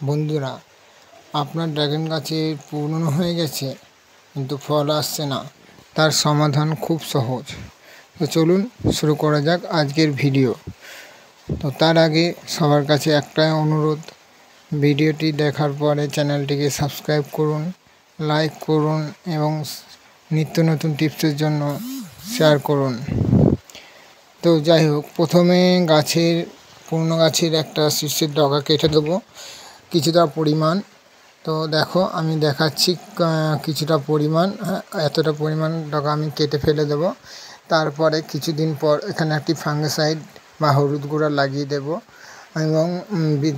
বন্ধুরা, আপনার ড্রাগন গাছে পুরনো হয়ে গেছে কিন্তু ফল আসছে না, তার সমাধান খুব সহজ। তো চলুন শুরু করা যাক আজকের ভিডিও। তো তার আগে সবার কাছে একটাই অনুরোধ, ভিডিওটি দেখার পরে চ্যানেলটিকে সাবস্ক্রাইব করুন, লাইক করুন এবং নিত্য নতুন টিপসের জন্য শেয়ার করুন। তো যাই হোক, প্রথমে পুরনো গাছের একটা শীর্ষের ডগা কেটে দেবো কিছুটা পরিমাণ। তো দেখো, আমি দেখাচ্ছি কিছুটা পরিমাণ, এতটা পরিমাণ ডগা আমি কেটে ফেলে দেব। তারপরে কিছুদিন পর এখানে একটি ফাঙ্গিসাইড বা হলুদ গুঁড়া লাগিয়ে দেব এবং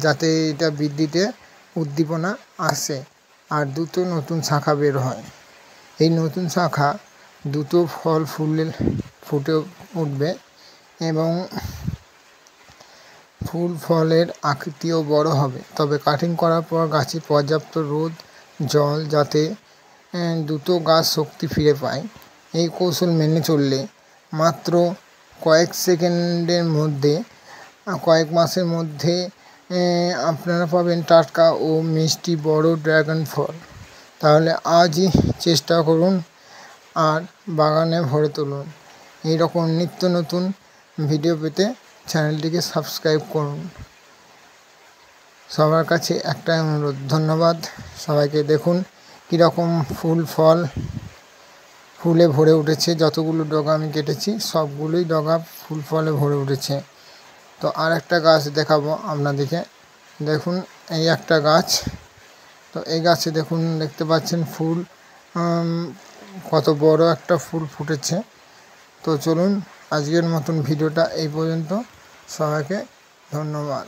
যাতে এটা বৃদ্ধিতে উদ্দীপনা আসে আর দ্রুত নতুন শাখা বের হয়। এই নতুন শাখা দ্রুত ফল ফুটে উঠবে এবং ফুল ফলের আকৃতিও বড় হবে। তবে কাটিং করার পর গাছে পর্যাপ্ত রোদ জল যাতে দ্রুত গাছ শক্তি ফিরে পায়। এই কৌশল মেনে চললে মাত্র কয়েক মাসের মধ্যে আপনারা পাবেন টাটকা ও মিষ্টি বড় ড্রাগন ফল। তাহলে আজই চেষ্টা করুন আর বাগানে ভরে তুলুন। এইরকম নিত্য নতুন ভিডিও পেতে চ্যানেলটিকে সাবস্ক্রাইব করুন। সবার কাছে একটাই অনুরোধ, ধন্যবাদ সবাইকে। দেখুন কীরকম ফুলে ভরে উঠেছে। যতগুলো ডগা আমি কেটেছি সবগুলোই ডগা ফুল ফলে ভরে উঠেছে। তো আর একটা গাছ দেখাবো আপনাদেরকে। দেখুন, এই একটা গাছ। তো এই গাছে দেখতে পাচ্ছেন ফুল, কত বড় একটা ফুল ফুটেছে। তো চলুন আজকের মতন ভিডিওটা এই পর্যন্ত। সবাইকে ধন্যবাদ।